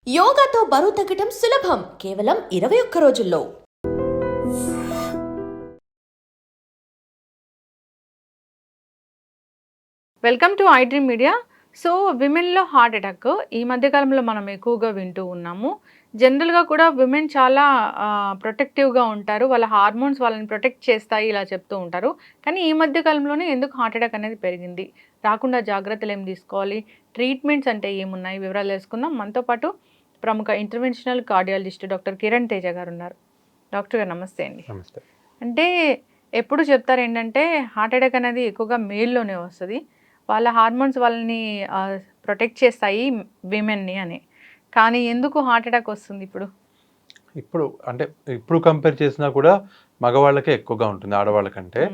యోగాతో బరువు తగ్గటం సులభం కేవలం 21 రోజుల్లో. Welcome to I dream media. So విమెన్లో హార్ట్ అటాక్ ఈ మధ్యకాలంలో మనం ఎక్కువగా వింటూ ఉన్నాము. జనరల్గా కూడా విమెన్ చాలా ప్రొటెక్టివ్గా ఉంటారు, వాళ్ళ హార్మోన్స్ వాళ్ళని ప్రొటెక్ట్ చేస్తాయి ఇలా చెప్తూ ఉంటారు. కానీ ఈ మధ్యకాలంలోనే ఎందుకు హార్ట్ అటాక్ అనేది పెరిగింది, రాకుండా జాగ్రత్తలు ఏం తీసుకోవాలి, ట్రీట్మెంట్స్ అంటే ఏమున్నాయి, వివరాలు తెలుసుకుందాం. మనతో పాటు ప్రముఖ interventional cardiologist doctor Kiran Teja గారు ఉన్నారు. డాక్టర్ గారు నమస్తే అండి. నమస్తే. అంటే ఎప్పుడు చెప్తారు ఏంటంటే హార్ట్ అటాక్ అనేది ఎక్కువగా మేల్లోనే వస్తుంది, వాళ్ళ హార్మోన్స్ వాళ్ళని ప్రొటెక్ట్ చేస్తాయి విమెన్ని అని. కానీ ఎందుకు హార్ట్ అటాక్ వస్తుంది ఇప్పుడు? ఇప్పుడు కంపేర్ చేసినా కూడా మగవాళ్ళకే ఎక్కువగా ఉంటుంది ఆడవాళ్ళకంటే.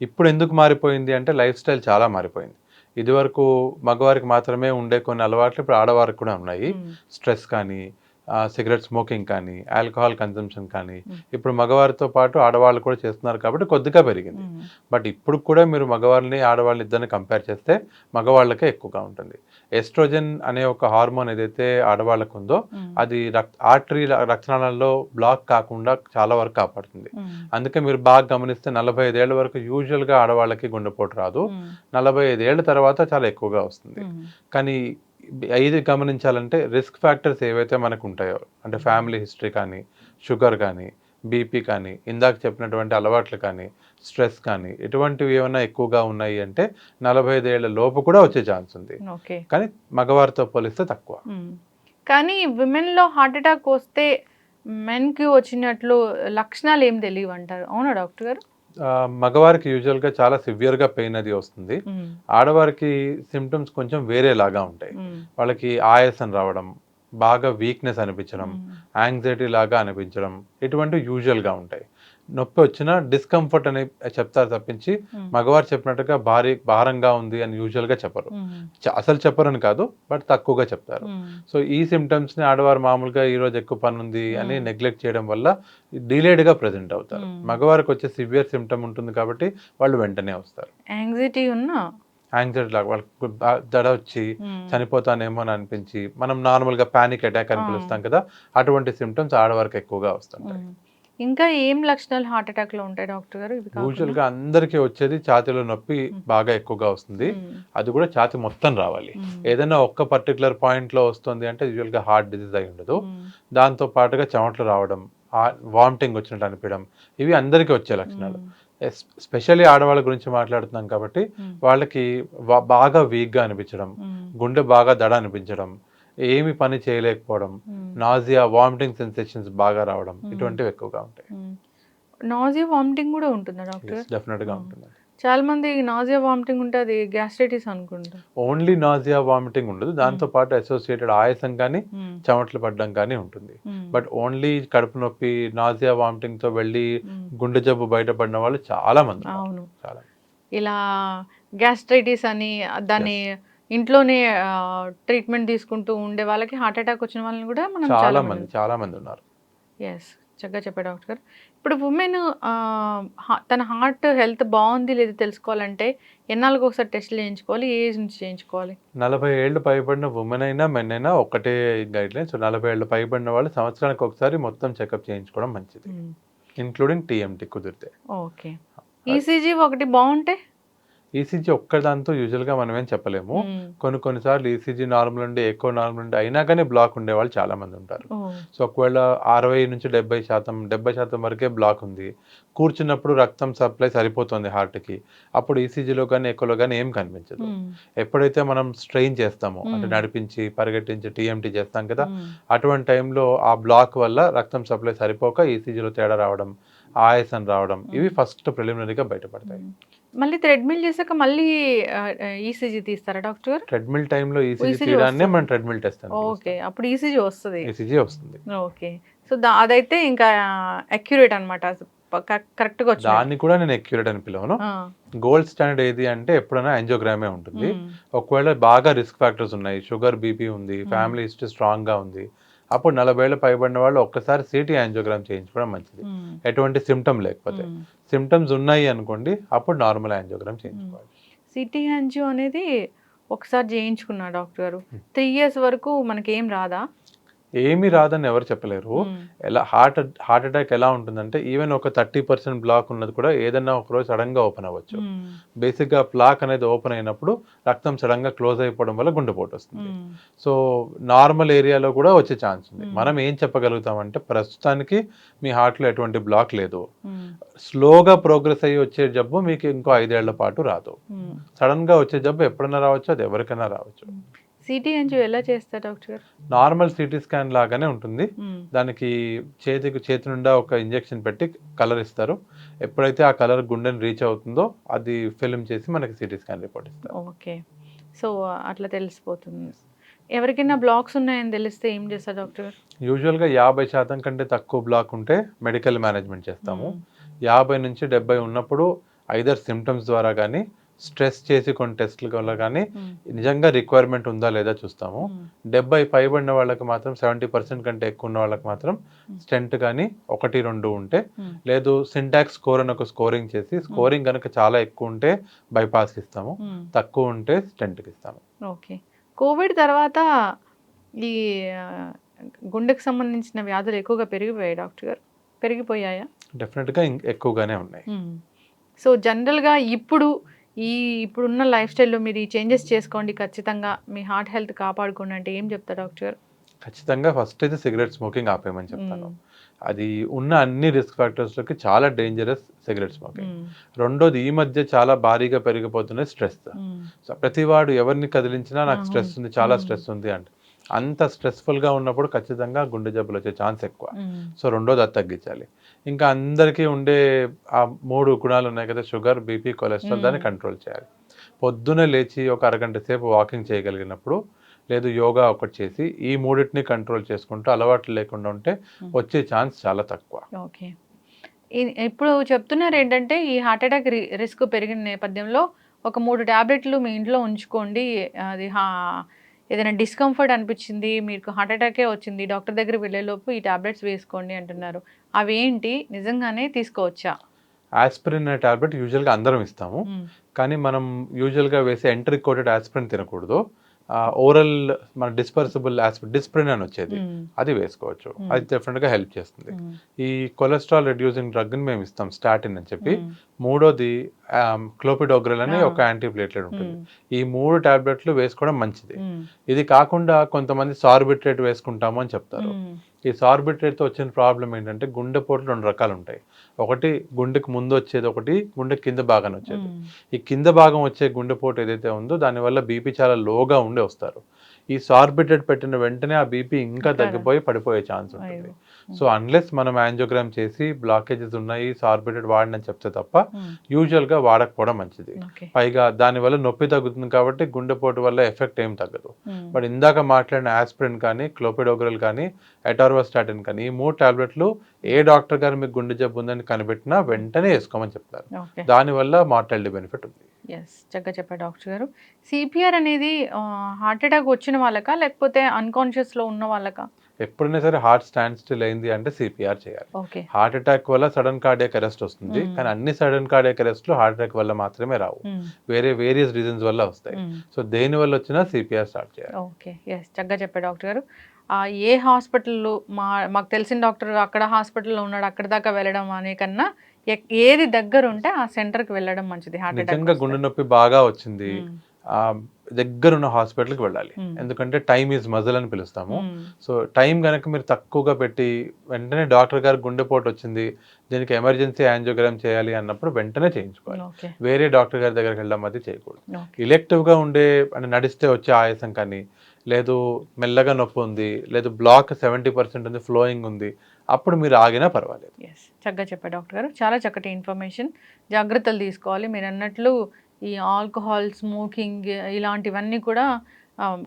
ఇప్పుడు ఎందుకు మారిపోయింది అంటే లైఫ్ స్టైల్ చాలా మారిపోయింది. ఇదివరకు మగవారికి మాత్రమే ఉండే కొన్ని అలవాట్లు ఇప్పుడు ఆడవారికి కూడా ఉన్నాయి. స్ట్రెస్ కానీ, సిగరెట్ స్మోకింగ్ కానీ, ఆల్కహాల్ కన్జంప్షన్ కానీ ఇప్పుడు మగవారితో పాటు ఆడవాళ్ళు కూడా చేస్తున్నారు కాబట్టి కొద్దిగా పెరిగింది. బట్ ఇప్పుడు కూడా మీరు మగవాళ్ళని ఆడవాళ్ళని ఇద్దరిని కంపేర్ చేస్తే మగవాళ్ళకే ఎక్కువగా ఉంటుంది. ఎస్ట్రోజన్ అనే ఒక హార్మోన్ ఏదైతే ఆడవాళ్ళకు ఉందో అది ఆర్టరీ రక్తనాళాల్లో బ్లాక్ కాకుండా చాలా వరకు కాపాడుతుంది. అందుకే మీరు బాగా గమనిస్తే 45 ఏళ్ల వరకు యూజువల్గా ఆడవాళ్ళకి గుండెపోటు రాదు, 45 ఏళ్ల తర్వాత చాలా ఎక్కువగా వస్తుంది. కానీ ఇది గమనించాలంటే రిస్క్ ఫ్యాక్టర్స్ ఏవైతే మనకు ఉంటాయో, అంటే ఫ్యామిలీ హిస్టరీ కానీ, షుగర్ కానీ, బీపీ కానీ, ఇందాక చెప్పినటువంటి అలవాట్లు కానీ, స్ట్రెస్ కానీ, ఇటువంటివి ఏమైనా ఎక్కువగా ఉన్నాయి అంటే 45 ఏళ్ల లోపు కూడా వచ్చే ఛాన్స్ ఉంది. కానీ మగవారితో పోలిస్తే తక్కువ. కానీ విమెన్లో హార్ట్ అటాక్ వస్తే మెన్కి వచ్చినట్లు లక్షణాలు ఏం తెలియవు అంటారు, అవునా డాక్టర్ గారు? మగవారికి యూజువల్గా చాలా సివియర్గా పెయిన్ అది వస్తుంది. ఆడవారికి సిమ్టమ్స్ కొంచెం వేరేలాగా ఉంటాయి. వాళ్ళకి ఆయాసం రావడం, బాగా వీక్నెస్ అనిపించడం, యాంగ్జైటీ లాగా అనిపించడం, ఇటువంటివి యూజువల్గా ఉంటాయి. నొప్పి వచ్చినా డిస్కంఫర్ట్ అని చెప్తారు తప్పించి మగవారు చెప్పినట్టుగా భారంగా ఉంది అని యూజువల్గా చెప్పరు. అసలు చెప్పరని కాదు, బట్ తక్కువగా చెప్తారు. సో ఈ సిమ్టమ్స్ని ఆడవారు మామూలుగా ఈరోజు ఎక్కువ పని ఉంది అని నెగ్లెక్ట్ చేయడం వల్ల డిలేడ్గా ప్రెజెంట్ అవుతారు. మగవారికి వచ్చే సివియర్ సిమ్టమ్ ఉంటుంది కాబట్టి వాళ్ళు వెంటనే వస్తారు. యాంగ్జైటీ లాగా వాళ్ళకి దడ వచ్చి చనిపోతానేమో అని అనిపించి, మనం నార్మల్గా పానిక్ అటాక్ అని పిలుస్తాం కదా, అటువంటి సిమ్టమ్స్ ఆడవారికి ఎక్కువగా వస్తుంటాయి. ఇంకా ఏం లక్షణాలు హార్ట్ అటాక్ లో ఉంటాయి డాక్టర్ గారు? యూజువల్ గా అందరికీ వచ్చేది ఛాతీలో నొప్పి బాగా ఎక్కువగా వస్తుంది. అది కూడా ఛాతీ మొత్తం రావాలి. ఏదైనా ఒక్క పర్టికులర్ పాయింట్ లో వస్తుంది అంటే యూజువల్ గా హార్ట్ డిజీజ్ అయి ఉండదు. దాంతో పాటుగా చెమటలు రావడం, వామిటింగ్ వచ్చినట్టు అనిపించడం, ఇవి అందరికీ వచ్చే లక్షణాలు. ఎస్పెషల్లీ ఆడవాళ్ళ గురించి మాట్లాడుతున్నాం కాబట్టి వాళ్ళకి బాగా వీక్గా అనిపించడం, గుండె బాగా దడ అనిపించడం, ఏమి పని చేయలేకపోవడం, నాజియా, వామిటింగ్ సెన్సేషన్స్ బాగా రావడం, ఇటువంటివి ఎక్కువగా ఉంటాయి. నాజియా వామిటింగ్ కూడా ఉంటుందా డాక్టర్? డెఫినెట్ గా ఉంటుంది. చాలా మంది నాజియా వామిటింగ్ ఉంటే అది గ్యాస్ట్రైటిస్ అనుకుంటా. ఓన్లీ నాజియా వామిటింగ్ ఉండదు, దాంతో పాటు అసోసియేటెడ్ ఆయాసం కానీ, చెమటలు పడడం కానీ ఉంటుంది. బట్ ఓన్లీ కడుపు నొప్పి, నాజియా వామిటింగ్ తో వెళ్ళి గుండె జబ్బు బయటపడిన వాళ్ళు చాలా మంది. అవును, ఇలా గ్యాస్ట్రైటిస్ అని దాన్ని ఇంట్లోనే ట్రీట్మెంట్ తీసుకుంటూ ఉండే వాళ్ళకి హార్ట్ అటాక్ వచ్చిన వాళ్ళని కూడా మనం చాలా మంది ఉన్నారు. ఎస్, చక్కగా చెప్పారు డాక్టర్ గారు. ఇప్పుడు ఉమెన్ తన హార్ట్ హెల్త్ బాగుంది లేదా తెలుసుకోవాలంటే ఎన్నాళ్ళకి ఒకసారి టెస్ట్లు చేయించుకోవాలి, ఏ ఏజ్ నుంచి చేయించుకోవాలి? 40 ఏళ్ళు పైబడిన ఉమెన్ అయినా మెన్ అయినా ఒకటే గైడ్ లైన్. సో 40 ఏళ్ళు పైబడిన వాళ్ళు సంవత్సరానికి ఒకసారి మొత్తం చెకప్ చేయించుకోవడం మంచిది, ఇంక్లూడింగ్ టీఎంటీ కుదిరితే. ఓకే. ఈసీజీ ఒకటి బాగుంటే? ఈసీజీ ఒక్కదాంతో యూజువల్గా మనం ఏం చెప్పలేము. కొన్నిసార్లు ఈసీజీ నార్మల్ ఉండి, ఎక్కువ నార్మల్ ఉండి అయినా కానీ బ్లాక్ ఉండే వాళ్ళు చాలా మంది ఉంటారు. సో ఒకవేళ 60 నుంచి 70% వరకే బ్లాక్ ఉంది, కూర్చున్నప్పుడు రక్తం సప్లై సరిపోతుంది హార్ట్కి, అప్పుడు ఈసీజీలో కానీ ఎక్కువలో కానీ ఏం కనిపించదు. ఎప్పుడైతే మనం స్ట్రెయిన్ చేస్తామో, అంటే నడిపించి పరిగెట్టించి టీఎంటీ చేస్తాం కదా, అటువంటి టైంలో ఆ బ్లాక్ వల్ల రక్తం సప్లై సరిపోక ఈసీజీలో తేడా రావడం, ఆయాసం రావడం, ఇవి ఫస్ట్ ప్రిలిమినరీగా బయటపడతాయి. మళ్ళీ థ్రెడ్మిల్ చేసాక మళ్ళీ ఈసీజీ తీస్తారా డాక్టర్ గారు? ట్రెడ్మిల్ టైంలో ఈసీజీ తీయడాన్నే మనం ట్రెడ్మిల్ టెస్ట్ అంటాం. ఓకే, అప్పుడు ఈసీజీ వస్తుంది. ఓకే, సో అదైతే ఇంకా అక్యురేట్ అన్నమాట, కరెక్ట్గా వచ్చింది. దాన్ని కూడా నేను అక్యురేట్ అని పిలవను. గోల్డ్ స్టాండర్డ్ ఏది అంటే ఎప్పుడైనా యాంజియోగ్రామే ఉంటుంది. ఒకవేళ బాగా రిస్క్ ఫ్యాక్టర్స్ ఉన్నాయి, షుగర్, బీపీ ఉంది, ఫ్యామిలీ హిస్టరీ స్ట్రాంగ్ గా ఉంది, అప్పుడు 40 ఏళ్ళు పైబడిన వాళ్ళు ఒక్కసారి సిటీ యాంజియోగ్రామ్ చేయించుకోవడం మంచిది. ఎటువంటి సిమ్టమ్ లేకపోతే. సిమ్టమ్స్ ఉన్నాయి అనుకోండి, అప్పుడు నార్మల్ యాంజియోగ్రామ్ చేయించుకోవాలి. సిటీ యాంజియో అనేది ఒకసారి చేయించుకున్నా డాక్టర్ గారు, 3 years వరకు మనకి ఏం రాదా? ఏమీ రాదని ఎవరు చెప్పలేరు. ఎలా హార్ట్ అటాక్ ఎలా ఉంటుందంటే ఈవెన్ ఒక 30% బ్లాక్ ఉన్నది కూడా ఏదన్నా ఒక రోజు సడన్గా ఓపెన్ అవ్వచ్చు. బేసిక్గా ప్లాక్ అనేది ఓపెన్ అయినప్పుడు రక్తం సడన్గా క్లోజ్ అయిపోవడం వల్ల గుండెపోటు వస్తుంది. సో నార్మల్ ఏరియాలో కూడా వచ్చే ఛాన్స్ ఉంది. మనం ఏం చెప్పగలుగుతామంటే ప్రస్తుతానికి మీ హార్ట్లో ఎటువంటి బ్లాక్ లేదు, స్లోగా ప్రోగ్రెస్ అయ్యి వచ్చే జబ్బు మీకు ఇంకో 5 ఏళ్ల పాటు రాదు. సడన్గా వచ్చే జబ్బు ఎప్పుడైనా రావచ్చు, అది ఎవరికైనా రావచ్చు. సిటీ యాంజియో ఎలా చేస్తారు డాక్టర్ గారు? నార్మల్ సిటీ స్కాన్ లాగానే ఉంటుంది. దానికి చేతి నిండా ఒక ఇంజెక్షన్ పెట్టి కలర్ ఇస్తారు. ఎప్పుడైతే ఆ కలర్ గుండెని రీచ్ అవుతుందో అది ఫిల్మ్ చేసి మనకి సిటీ స్కాన్ రిపోర్ట్ ఇస్తారు. ఓకే, సో అట్లా తెలిసిపోతుంది. ఎవరికైనా బ్లాక్స్ ఉన్నాయని తెలిస్తే ఏం చేస్తారు డాక్టర్ గారు? యూజువల్గా 50% కంటే తక్కువ బ్లాక్ ఉంటే మెడికల్ మేనేజ్మెంట్ చేస్తాము. 50 నుంచి 70 ఉన్నప్పుడు ఐదర్ సిమ్టమ్స్ ద్వారా కానీ స్ట్రెస్ చేసి కొన్ని టెస్టుల వల్ల కానీ నిజంగా రిక్వైర్మెంట్ ఉందా లేదా చూస్తాము. 70 పైబడిన వాళ్ళకి మాత్రం 70% కంటే ఎక్కువ ఉన్న వాళ్ళకి మాత్రం స్టెంట్ కానీ 1-2 ఉంటే, లేదు సింటాక్స్ స్కోర్ అని ఒక స్కోరింగ్ చేసి స్కోరింగ్ కనుక చాలా ఎక్కువ ఉంటే బైపాస్కి ఇస్తాము, తక్కువ ఉంటే స్టెంట్కి ఇస్తాము. ఓకే, కోవిడ్ తర్వాత ఈ గుండెకు సంబంధించిన వ్యాధులు ఎక్కువగా పెరిగిపోయాయి డాక్టర్ గారు, పెరిగిపోయాయా? డెఫినెట్గా ఎక్కువగానే ఉన్నాయి. సో జనరల్గా ఇప్పుడున్న లైఫ్ స్టైల్లో మీరు ఈ చేంజెస్ చేసుకోండి, ఖచ్చితంగా మీ హార్ట్ హెల్త్ కాపాడుకోండి అంటే ఏం చెప్తారు డాక్టర్ గారు? ఖచ్చితంగా ఫస్ట్ అయితే సిగరెట్ స్మోకింగ్ ఆపేయమని చెప్తాను. అది ఉన్న అన్ని రిస్క్ ఫ్యాక్టర్స్లోకి చాలా డేంజరస్ సిగరెట్ స్మోకింగ్. రెండోది ఈ మధ్య చాలా భారీగా పెరిగిపోతున్న స్ట్రెస్. సో ప్రతివాడు ఎవరిని కదిలించినా నాకు స్ట్రెస్ ఉంది, చాలా స్ట్రెస్ ఉంది అంటే అంత స్ట్రెస్ఫుల్గా ఉన్నప్పుడు ఖచ్చితంగా గుండె జబ్బులు వచ్చే ఛాన్స్ ఎక్కువ. సో రెండోది అది తగ్గించాలి. ఇంకా అందరికీ ఉండే ఆ 3 గుణాలు ఉన్నాయి కదా, షుగర్, బీపీ, కొలెస్ట్రాల్, దాన్ని కంట్రోల్ చేయాలి. పొద్దునే లేచి ఒక అరగంట సేపు వాకింగ్ చేయగలిగినప్పుడు, లేదు యోగా ఒకటి చేసి ఈ 3టిని కంట్రోల్ చేసుకుంటూ అలవాట్లు లేకుండా ఉంటే వచ్చే ఛాన్స్ చాలా తక్కువ. ఓకే, ఇప్పుడు చెప్తున్నారు ఏంటంటే ఈ హార్ట్ అటాక్ రిస్క్ పెరిగిన నేపథ్యంలో ఒక 3 ట్యాబ్లెట్లు మీ ఇంట్లో ఉంచుకోండి, అది ఏదైనా డిస్కంఫర్ట్ అనిపించింది, మీకు హార్ట్ అటాకే వచ్చింది, డాక్టర్ దగ్గర వెళ్ళేలోపు ఈ ట్యాబ్లెట్స్ వేసుకోండి అంటున్నారు. అవేంటి, నిజంగానే తీసుకోవచ్చా? ఆస్పిరిన్ అనే టాబ్లెట్ యూజువల్గా అందరం ఇస్తాము, కానీ మనం యూజువల్గా వేసే ఎంట్రీ కోటెడ్ ఆస్పిరిన్ తినకూడదు. ఓరల్ మన డిస్పర్సిబుల్ డిస్ప్రిన్ అని వచ్చేది, అది వేసుకోవచ్చు. అది డెఫినెట్గా హెల్ప్ చేస్తుంది. ఈ కొలెస్ట్రాల్ రెడ్యూసింగ్ డ్రగ్ని మేము ఇస్తాం, స్టాటిన్ అని చెప్పి. మూడోది క్లోపిడోగ్రెల్ అని ఒక యాంటీప్లేట్లెట్ ఉంటుంది. ఈ 3 టాబ్లెట్లు వేసుకోవడం మంచిది. ఇది కాకుండా కొంతమంది సార్బిట్రేట్ వేసుకుంటాము అని చెప్తారు. ఈ సార్బిట్రేట్తో వచ్చిన ప్రాబ్లం ఏంటంటే గుండెపోట్లు 2 రకాలు ఉంటాయి. ఒకటి గుండెకి ముందు వచ్చేది, ఒకటి గుండె కింద భాగం వచ్చేది. ఈ కింద భాగం వచ్చే గుండెపోటు ఏదైతే ఉందో దానివల్ల బీపీ చాలా లోగా ఉండి వస్తారు. ఈ సార్బిట్రేట్ పెట్టిన వెంటనే ఆ బీపీ ఇంకా తగ్గిపోయి పడిపోయే ఛాన్స్ ఉంటుంది. సో అన్లెస్ మనం యాంజియోగ్రామ్ చేసి బ్లాకేజెస్ ఉన్నాయి సార్బిట్రేట్ వాడని చెప్తే తప్ప యూజువల్గా వాడకపోవడం మంచిది. పైగా దానివల్ల నొప్పి తగ్గుతుంది కాబట్టి గుండెపోటు వల్ల ఎఫెక్ట్ ఏం తగ్గదు. బట్ ఇందాక మాట్లాడిన ఆస్పిరిన్ కానీ, క్లోపిడోగ్రెల్ కానీ, అటార్వాస్టాటిన్ కానీ, ఈ 3 టాబ్లెట్లు ఏ డాక్టర్ గారు మీకు గుండె జబ్బు ఉందని కనిపెట్టినా వెంటనే వేసుకోమని చెప్తారు. దానివల్ల మార్టాలిటీ బెనిఫిట్ ఉంది. ఎస్, చక్కగా చెప్పారు డాక్టర్ గారు. సిపిఆర్ అనేది హార్ట్ అటాక్ వచ్చిన వాళ్ళకా లేకపోతే అన్కాన్షియస్లో ఉన్న వాళ్ళకా? ఎప్పుడైనా సరే హార్ట్ స్టాండ్ స్టిల్ అయింది అంటే సిపిఆర్ చేయాలి. హార్ట్ అటాక్ వల్ల సడన్ కార్డియాక్ అరెస్ట్ వస్తుంది, కానీ అన్ని సడన్ కార్డియాక్ అరెస్ట్లు హార్ట్ అటాక్ వల్ల మాత్రమే రావు, వేరియస్ రీజన్స్ వల్ల వస్తాయి. సో దేని వల్ల వచ్చినా సిపిఆర్ స్టార్ట్ చేయాలి. ఓకే, ఎస్, చక్కగా చెప్పారు డాక్టర్ గారు. ఏ హాస్పిటల్లో మాకు తెలిసిన డాక్టర్ అక్కడ హాస్పిటల్లో ఉన్నాడు అక్కడ దాకా వెళ్ళడం అనే కన్నా ఏది దగ్గర ఉంటే ఆ సెంటర్కి వెళ్ళడం మంచిది. హార్ట్ అటాక్ నిజంగా గుండె నొప్పి బాగా వచ్చింది, దగ్గరున్న హాస్పిటల్కి వెళ్ళాలి. ఎందుకంటే టైమ్ ఈజ్ మజిల్ అని పిలుస్తాము. సో టైం కనుక మీరు తక్కువగా పెట్టి వెంటనే డాక్టర్ గారు గుండెపోటు వచ్చింది, దీనికి ఎమర్జెన్సీ యాంజియోగ్రామ్ చేయాలి అన్నప్పుడు వెంటనే చేయించుకోవాలి. వేరే డాక్టర్ గారి దగ్గరికి వెళ్ళడం అది చేయకూడదు. ఎలెక్టివ్గా ఉండే అంటే నడిస్తే వచ్చే ఆయాసం కానీ, లేదు మెల్లగా నొప్పి ఉంది, లేదు బ్లాక్ 70% ఉంది, ఫ్లోయింగ్ ఉంది, అప్పుడు మీరు ఆగినా పర్వాలేదు. ఎస్, చక్కగా చెప్పారు డాక్టర్ గారు. చాలా చక్కటి ఇన్ఫర్మేషన్. జాగ్రత్తలు తీసుకోవాలి. మీరు అన్నట్లు ఈ ఆల్కహాల్, స్మోకింగ్ ఇలాంటివన్నీ కూడా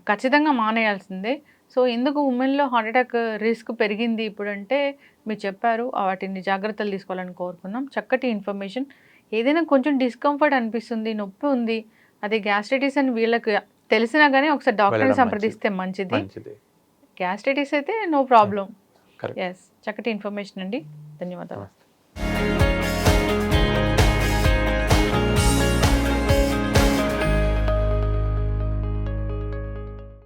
ఖచ్చితంగా మానేయాల్సిందే. సో ఎందుకు ఉమెన్లో హార్ట్ అటాక్ రిస్క్ పెరిగింది ఇప్పుడంటే మీరు చెప్పారు, వాటిని జాగ్రత్తలు తీసుకోవాలని కోరుకుందాం. చక్కటి ఇన్ఫర్మేషన్. ఏదైనా కొంచెం డిస్కంఫర్ట్ అనిపిస్తుంది, నొప్పి ఉంది, అదే గ్యాస్ట్రైటిస్ అని వీళ్ళకి తెలిసినా కానీ ఒకసారి డాక్టర్ని సంప్రదిస్తే మంచిది. గ్యాస్ట్రైటిస్ అయితే నో ప్రాబ్లం. ఎస్, చక్కటి ఇన్ఫర్మేషన్ అండి. ధన్యవాదాలు.